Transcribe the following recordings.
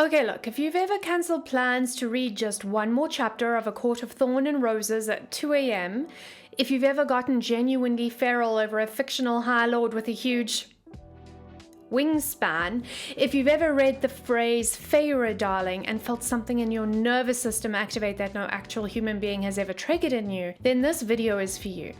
Okay, look, if you've ever cancelled plans to read just one more chapter of A Court of Thorn and Roses at 2 a.m., if you've ever gotten genuinely feral over a fictional High Lord with a huge wingspan, if you've ever read the phrase Feyre, darling, and felt something in your nervous system activate that no actual human being has ever triggered in you, then this video is for you.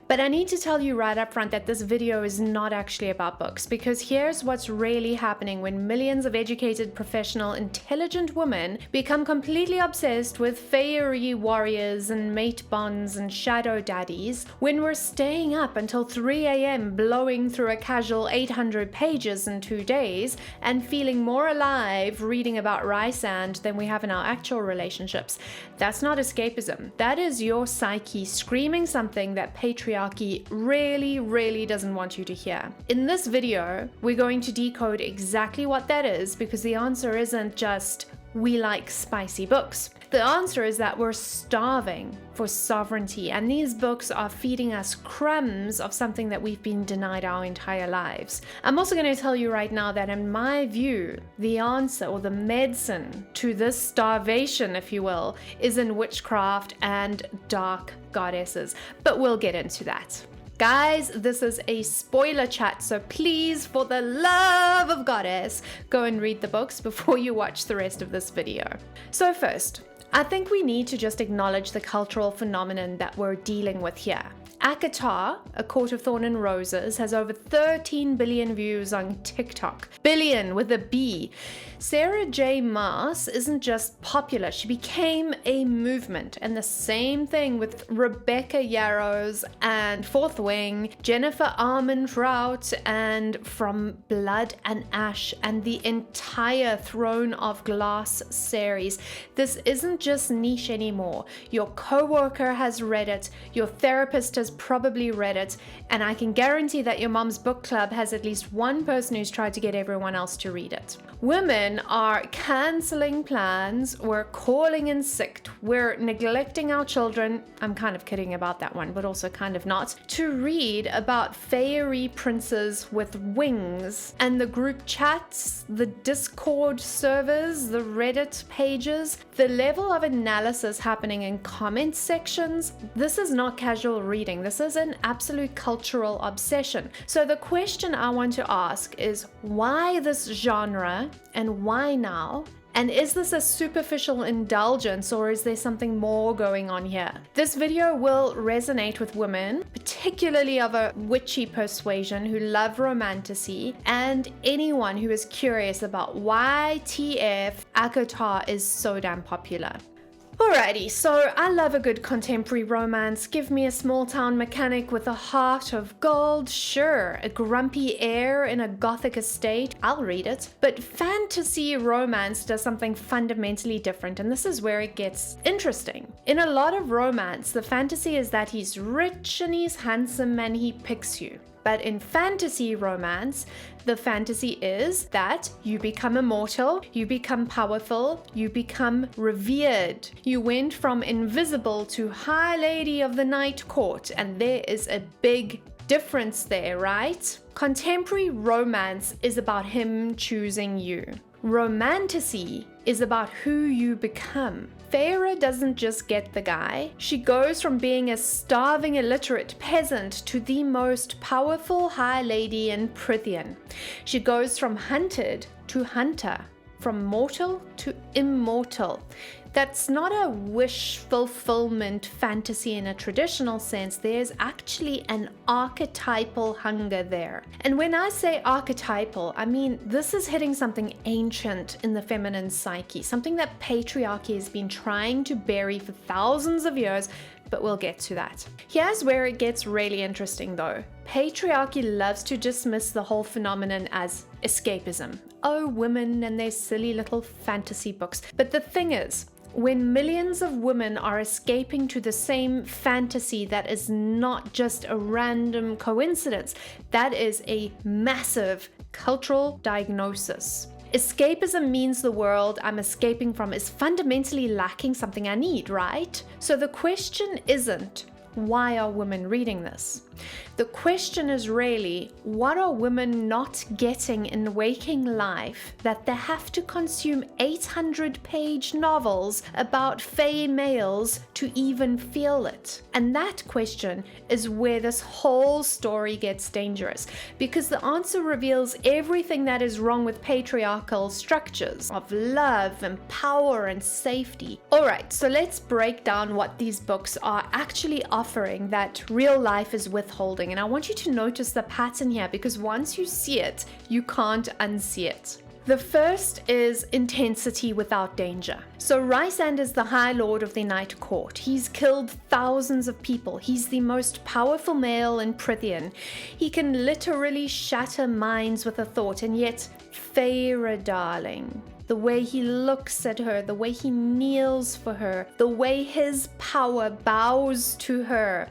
But I need to tell you right up front that this video is not actually about books, because here's what's really happening when millions of educated, professional, intelligent women become completely obsessed with fairy warriors and mate bonds and shadow daddies, when we're staying up until 3 a.m. blowing through a casual 800 pages in 2 days and feeling more alive reading about Rhysand than we have in our actual relationships. That's not escapism. That is your psyche screaming something that patriarchy really doesn't want you to hear. In this video, we're going to decode exactly what that is, because the answer isn't just we like spicy books. The answer is that we're starving for sovereignty, and these books are feeding us crumbs of something that we've been denied our entire lives. I'm also going to tell you right now that in my view, the answer or the medicine to this starvation, if you will, is in witchcraft and dark goddesses. But we'll get into that. Guys, this is a spoiler chat, so please, for the love of goddess, go and read the books before you watch the rest of this video. So first, I think we need to just acknowledge the cultural phenomenon that we're dealing with here. ACOTAR, A Court of Thorn and Roses, has over 13 billion views on TikTok. Billion with a B. Sarah J. Maas isn't just popular, she became a movement. And the same thing with Rebecca Yarros and Fourth Wing, Jennifer Armentrout, and From Blood and Ash, and the entire Throne of Glass series. This isn't just niche anymore. Your coworker has read it, your therapist has probably read it, and I can guarantee that your mom's book club has at least one person who's tried to get everyone else to read it. Women are cancelling plans, we're calling in sick, we're neglecting our children, I'm kind of kidding about that one, but also kind of not, to read about fairy princes with wings. And the group chats, the Discord servers, the Reddit pages, the level of analysis happening in comment sections, this is not casual reading, this is an absolute cultural obsession. So the question I want to ask is, why this genre and why now? And is this a superficial indulgence, or is there something more going on here? This video will resonate with women, particularly of a witchy persuasion, who love romantasy, and anyone who is curious about why TF ACOTAR is so damn popular. Alrighty, so I love a good contemporary romance. Give me a small town mechanic with a heart of gold, sure. A grumpy heir in a gothic estate, I'll read it. But fantasy romance does something fundamentally different, and this is where it gets interesting. In a lot of romance, the fantasy is that he's rich and he's handsome and he picks you. But in fantasy romance, the fantasy is that you become immortal, you become powerful, you become revered. You went from invisible to High Lady of the Night Court, and there is a big difference there, right? Contemporary romance is about him choosing you. Romantasy is about who you become. Feyre doesn't just get the guy. She goes from being a starving illiterate peasant to the most powerful high lady in Prythian. She goes from hunted to hunter, from mortal to immortal. That's not a wish fulfillment fantasy in a traditional sense. There's actually an archetypal hunger there. And when I say archetypal, I mean this is hitting something ancient in the feminine psyche, something that patriarchy has been trying to bury for thousands of years, but we'll get to that. Here's where it gets really interesting though. Patriarchy loves to dismiss the whole phenomenon as escapism. Oh, women and their silly little fantasy books. But the thing is, when millions of women are escaping to the same fantasy that is not just a random coincidence, that is a massive cultural diagnosis. Escapism means the world I'm escaping from is fundamentally lacking something I need, right? So the question isn't, why are women reading this? The question is really, what are women not getting in waking life that they have to consume 800-page novels about Fey males to even feel it? And that question is where this whole story gets dangerous, because the answer reveals everything that is wrong with patriarchal structures of love and power and safety. Alright, so let's break down what these books are actually offering that real life is withholding. And I want you to notice the pattern here, because once you see it, you can't unsee it. The first is intensity without danger. So Rhysand is the High Lord of the Night Court. He's killed thousands of people. He's the most powerful male in Prythian. He can literally shatter minds with a thought, and yet Feyre, darling, the way he looks at her, the way he kneels for her, the way his power bows to her.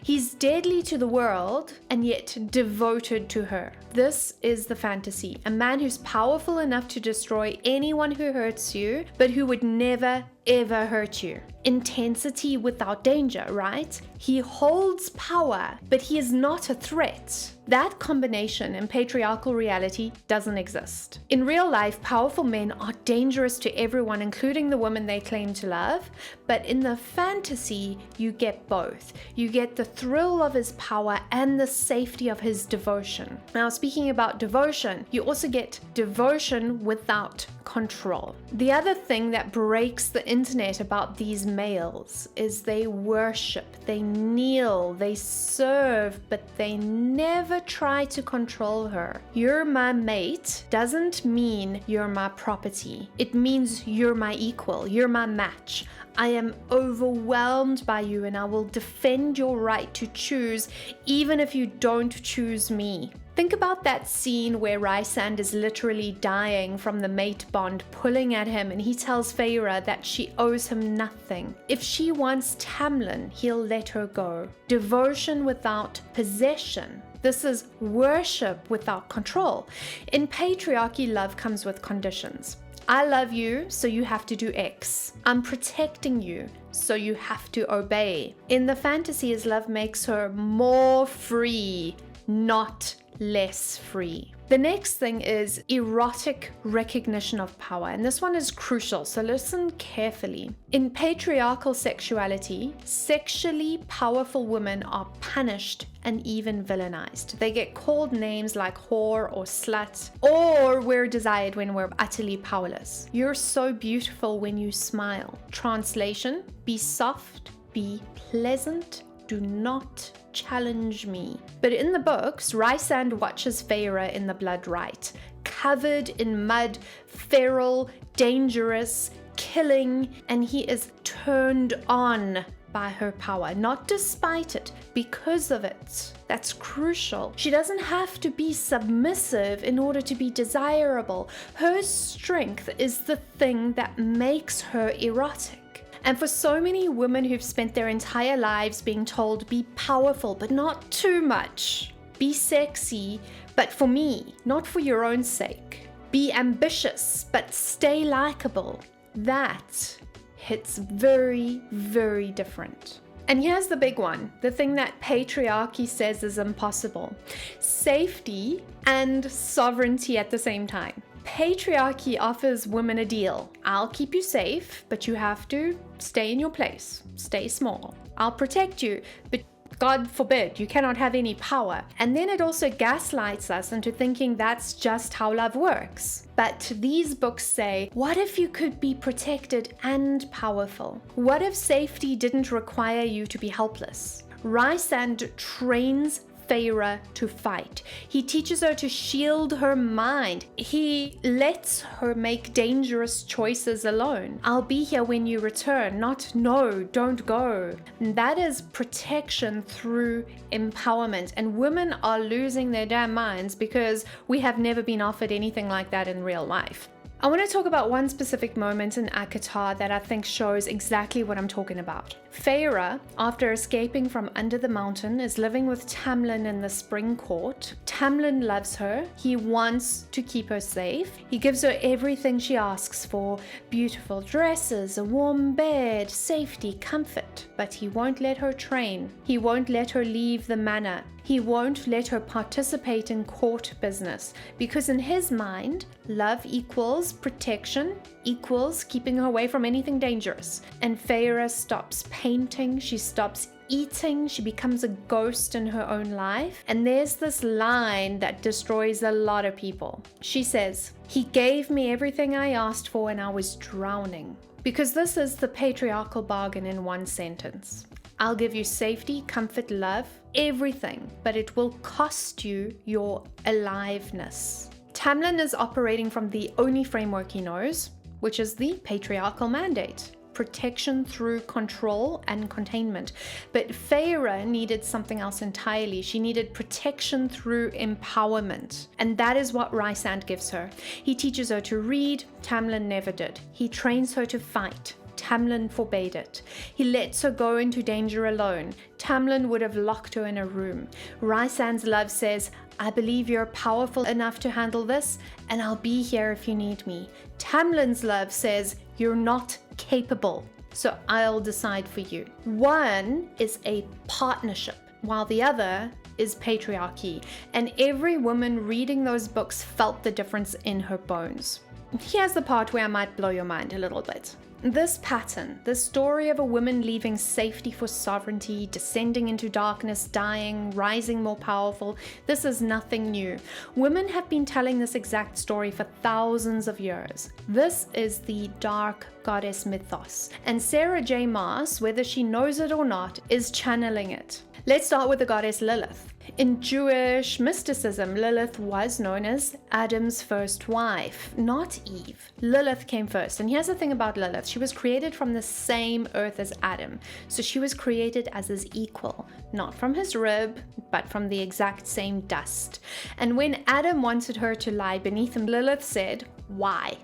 He's deadly to the world and yet devoted to her. This is the fantasy. A man who's powerful enough to destroy anyone who hurts you, but who would never, ever hurt you. Intensity without danger, right? He holds power, but he is not a threat. That combination in patriarchal reality doesn't exist. In real life, powerful men are dangerous to everyone, including the women they claim to love. But in the fantasy, you get both. You get the thrill of his power and the safety of his devotion. Now, speaking about devotion, you also get devotion without control. The other thing that breaks the internet about these males is they worship, they kneel, they serve, but they never try to control her. You're my mate doesn't mean you're my property. It means you're my equal, you're my match. I am overwhelmed by you, and I will defend your right to choose even if you don't choose me. Think about that scene where Rhysand is literally dying from the mate bond pulling at him, and he tells Feyre that she owes him nothing. If she wants Tamlin, he'll let her go. Devotion without possession. This is worship without control. In patriarchy, love comes with conditions. I love you, so you have to do X. I'm protecting you, so you have to obey. In the fantasies, love makes her more free, not less free. The next thing is erotic recognition of power, and this one is crucial, so listen carefully. In patriarchal sexuality, sexually powerful women are punished and even villainized. They get called names like whore or slut, or we're desired when we're utterly powerless. You're so beautiful when you smile. Translation: be soft, be pleasant, do not challenge me. But in the books, Rhysand watches Feyre in the blood rite, covered in mud, feral, dangerous, killing, and he is turned on by her power, not despite it, because of it. That's crucial. She doesn't have to be submissive in order to be desirable. Her strength is the thing that makes her erotic. And for so many women who've spent their entire lives being told, be powerful, but not too much. Be sexy, but for me, not for your own sake. Be ambitious, but stay likable. That hits very, very different. And here's the big one, the thing that patriarchy says is impossible. Safety and sovereignty at the same time. Patriarchy offers women a deal. I'll keep you safe, but you have to stay in your place, stay small. I'll protect you, but God forbid, you cannot have any power. And then it also gaslights us into thinking that's just how love works. But these books say, what if you could be protected and powerful? What if safety didn't require you to be helpless? Rhysand trains Feyre to fight. He teaches her to shield her mind. He lets her make dangerous choices alone. I'll be here when you return, not no, don't go. That is protection through empowerment. And women are losing their damn minds because we have never been offered anything like that in real life. I want to talk about one specific moment in ACOTAR that I think shows exactly what I'm talking about. Feyre, after escaping from under the mountain, is living with Tamlin in the spring court. Tamlin loves her. He wants to keep her safe. He gives her everything she asks for: beautiful dresses, a warm bed, safety, comfort. But he won't let her train. He won't let her leave the manor. He won't let her participate in court business, because in his mind, love equals protection, equals keeping her away from anything dangerous. And Feyre stops painting, she stops eating, she becomes a ghost in her own life. And there's this line that destroys a lot of people. She says, "He gave me everything I asked for and I was drowning." Because this is the patriarchal bargain in one sentence. I'll give you safety, comfort, love, everything, but it will cost you your aliveness. Tamlin is operating from the only framework he knows, which is the patriarchal mandate. Protection through control and containment. But Feyre needed something else entirely. She needed protection through empowerment. And that is what Rhysand gives her. He teaches her to read. Tamlin never did. He trains her to fight. Tamlin forbade it. He lets her go into danger alone. Tamlin would have locked her in a room. Rhysand's love says, "I believe you're powerful enough to handle this, and I'll be here if you need me." Tamlin's love says, "You're not capable, so I'll decide for you." One is a partnership, while the other is patriarchy. And every woman reading those books felt the difference in her bones. Here's the part where I might blow your mind a little bit. This pattern, the story of a woman leaving safety for sovereignty, descending into darkness, dying, rising more powerful, this is nothing new. Women have been telling this exact story for thousands of years. This is the dark goddess mythos, and Sarah J. Maas, whether she knows it or not, is channeling it. Let's start with the goddess Lilith. In Jewish mysticism, Lilith was known as Adam's first wife, not Eve. Lilith came first. And here's the thing about Lilith. She was created from the same earth as Adam. So she was created as his equal, not from his rib, but from the exact same dust. And when Adam wanted her to lie beneath him, Lilith said, "Why?"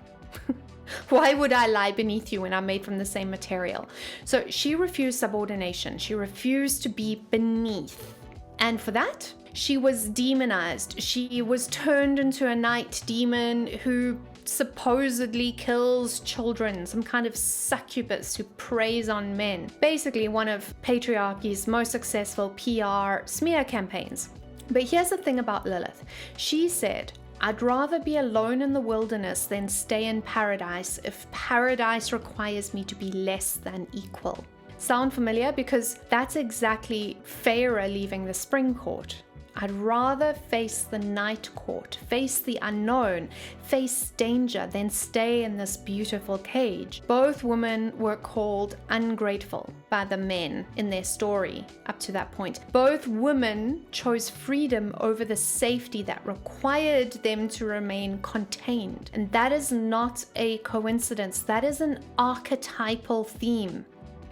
Why would I lie beneath you when I'm made from the same material? So she refused subordination. She refused to be beneath. And for that, she was demonized. She was turned into a night demon who supposedly kills children, some kind of succubus who preys on men. Basically, one of patriarchy's most successful PR smear campaigns. But here's the thing about Lilith. She said, "I'd rather be alone in the wilderness than stay in paradise if paradise requires me to be less than equal." Sound familiar? Because that's exactly Feyre leaving the spring court. I'd rather face the night court, face the unknown, face danger, than stay in this beautiful cage. Both women were called ungrateful by the men in their story up to that point. Both women chose freedom over the safety that required them to remain contained. And that is not a coincidence. That is an archetypal theme.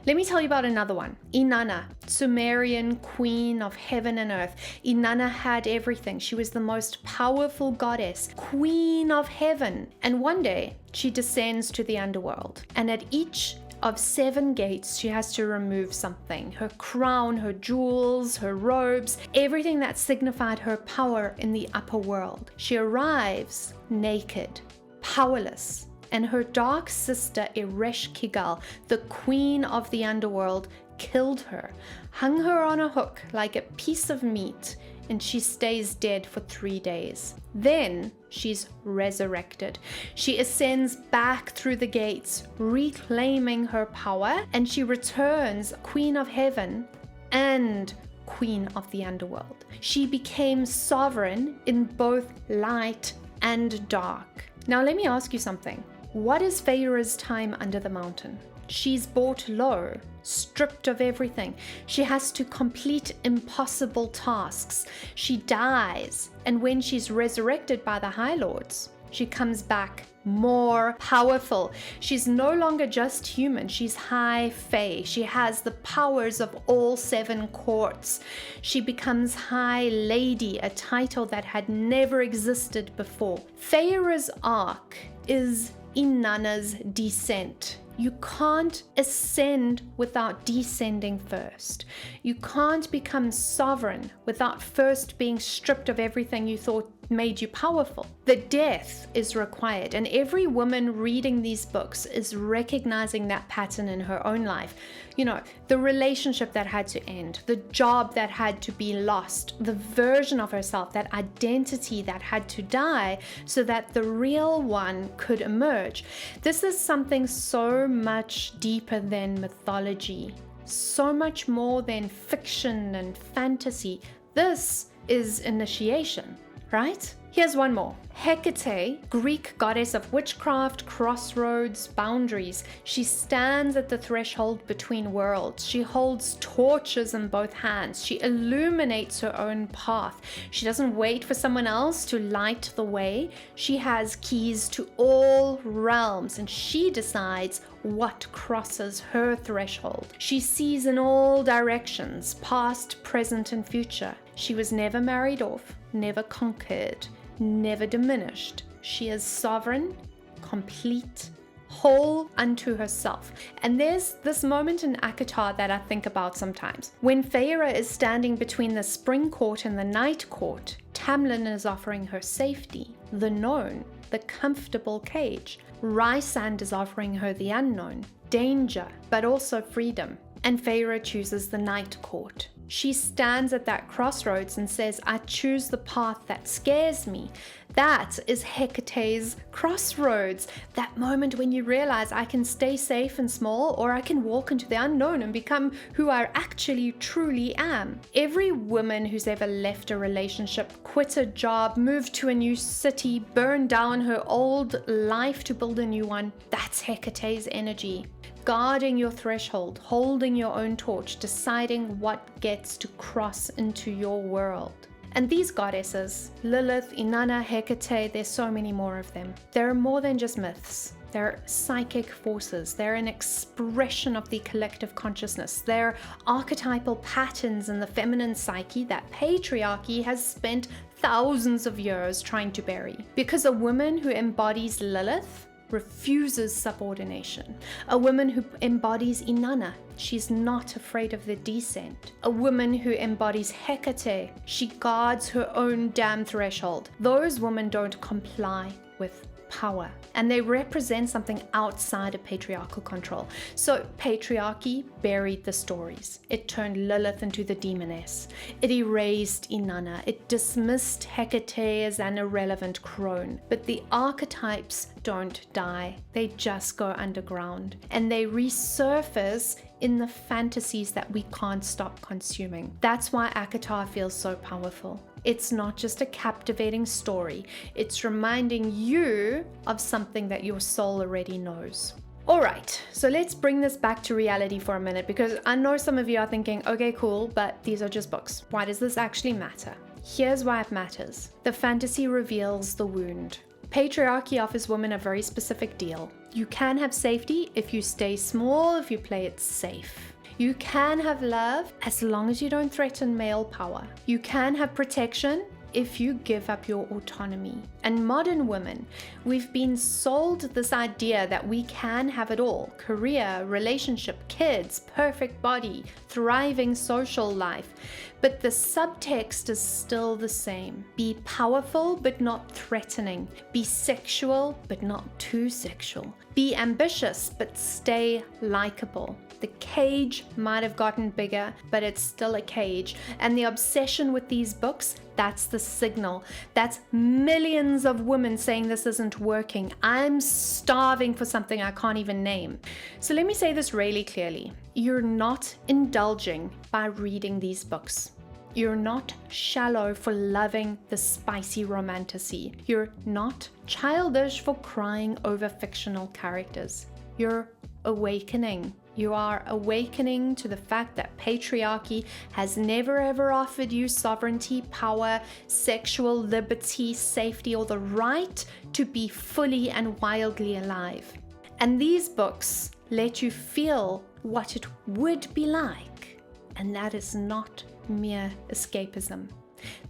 Let me tell you about another one. Inanna, Sumerian queen of heaven and earth. Inanna had everything. She was the most powerful goddess, queen of heaven. And one day, she descends to the underworld. And at each of 7 gates, she has to remove something. Her crown, her jewels, her robes, everything that signified her power in the upper world. She arrives naked, powerless. And her dark sister Ereshkigal, the queen of the underworld, killed her, hung her on a hook like a piece of meat, and she stays dead for 3 days. Then she's resurrected. She ascends back through the gates, reclaiming her power, and she returns queen of heaven and queen of the underworld. She became sovereign in both light and dark. Now let me ask you something. What is Feyre's time under the mountain? She's brought low, stripped of everything. She has to complete impossible tasks. She dies, and when she's resurrected by the High Lords, she comes back more powerful. She's no longer just human. She's high fae. She has the powers of all 7 courts. She becomes High Lady, a title that had never existed before. Feyre's arc is Inanna's descent. You can't ascend without descending first. You can't become sovereign without first being stripped of everything you thought made you powerful. The death is required, and every woman reading these books is recognizing that pattern in her own life. You know, the relationship that had to end, the job that had to be lost, the version of herself, that identity that had to die so that the real one could emerge. This is something so much deeper than mythology, so much more than fiction and fantasy. This is initiation, right? Here's one more. Hecate, Greek goddess of witchcraft, crossroads, boundaries. She stands at the threshold between worlds. She holds torches in both hands. She illuminates her own path. She doesn't wait for someone else to light the way. She has keys to all realms, and she decides what crosses her threshold. She sees in all directions, past, present, and future. She was never married off, never conquered, never diminished. She is sovereign, complete, whole unto herself. And there's this moment in ACOTAR that I think about sometimes. When Feyre is standing between the spring court and the night court, Tamlin is offering her safety, the known, the comfortable cage. Rhysand is offering her the unknown, danger, but also freedom. And Feyre chooses the night court. She stands at that crossroads and says, I choose the path that scares me. That is Hecate's crossroads. That moment when you realize I can stay safe and small, or I can walk into the unknown and become who I actually truly am. Every woman who's ever left a relationship, quit a job, moved to a new city, burned down her old life to build a new one, that's Hecate's energy. Guarding your threshold, holding your own torch, deciding what gets to cross into your world. And these goddesses, Lilith, Inanna, Hecate, there's so many more of them. They're more than just myths. They're psychic forces. They're an expression of the collective consciousness. They're archetypal patterns in the feminine psyche that patriarchy has spent thousands of years trying to bury. Because a woman who embodies Lilith refuses subordination. A woman who embodies Inanna, she's not afraid of the descent. A woman who embodies Hecate, she guards her own damn threshold. Those women don't comply with power, and they represent something outside of patriarchal control. So patriarchy buried the stories. It turned Lilith into the demoness. It erased Inanna. It dismissed Hecate as an irrelevant crone. But the archetypes don't die. They just go underground, and they resurface in the fantasies that we can't stop consuming. That's why ACOTAR feels so powerful. It's not just a captivating story, it's reminding you of something that your soul already knows. Alright, so let's bring this back to reality for a minute, because I know some of you are thinking, okay, cool, but these are just books. Why does this actually matter? Here's why it matters. The fantasy reveals the wound. Patriarchy offers women a very specific deal. You can have safety if you stay small, if you play it safe. You can have love as long as you don't threaten male power. You can have protection if you give up your autonomy. And modern women, we've been sold this idea that we can have it all: career, relationship, kids, perfect body, thriving social life. But the subtext is still the same. Be powerful but not threatening. Be sexual but not too sexual. Be ambitious but stay likable. The cage might have gotten bigger, but it's still a cage. And the obsession with these books, that's the signal. That's millions of women saying this isn't working. I'm starving for something I can't even name. So let me say this really clearly. You're not indulging by reading these books. You're not shallow for loving the spicy romantasy. You're not childish for crying over fictional characters. You're awakening. You are awakening to the fact that patriarchy has never ever offered you sovereignty, power, sexual liberty, safety, or the right to be fully and wildly alive. And these books let you feel what it would be like, and that is not mere escapism.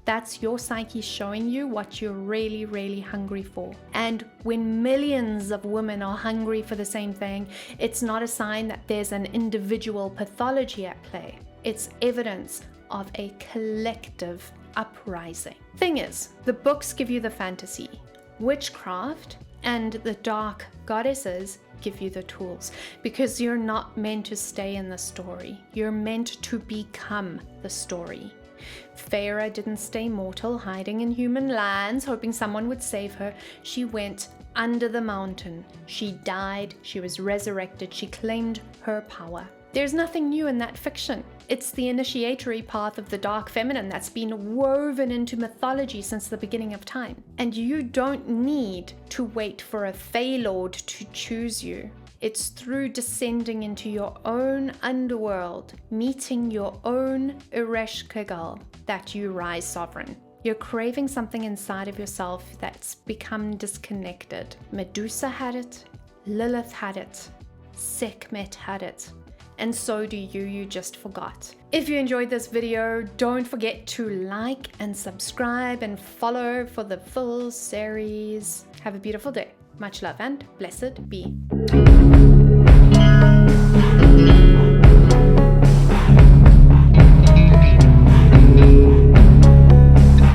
That's your psyche showing you what you're really, really hungry for. And when millions of women are hungry for the same thing, it's not a sign that there's an individual pathology at play. It's evidence of a collective uprising. Thing is, the books give you the fantasy, witchcraft and the dark goddesses give you the tools, because you're not meant to stay in the story. You're meant to become the story. Feyre didn't stay mortal, hiding in human lands, hoping someone would save her. She went under the mountain. She died. She was resurrected. She claimed her power. There's nothing new in that fiction. It's the initiatory path of the dark feminine that's been woven into mythology since the beginning of time. And you don't need to wait for a Fey Lord to choose you. It's through descending into your own underworld, meeting your own Ereshkigal, that you rise sovereign. You're craving something inside of yourself that's become disconnected. Medusa had it, Lilith had it, Sekhmet had it. And so do you just forgot. If you enjoyed this video, don't forget to like and subscribe and follow for the full series. Have a beautiful day. Much love and blessed be.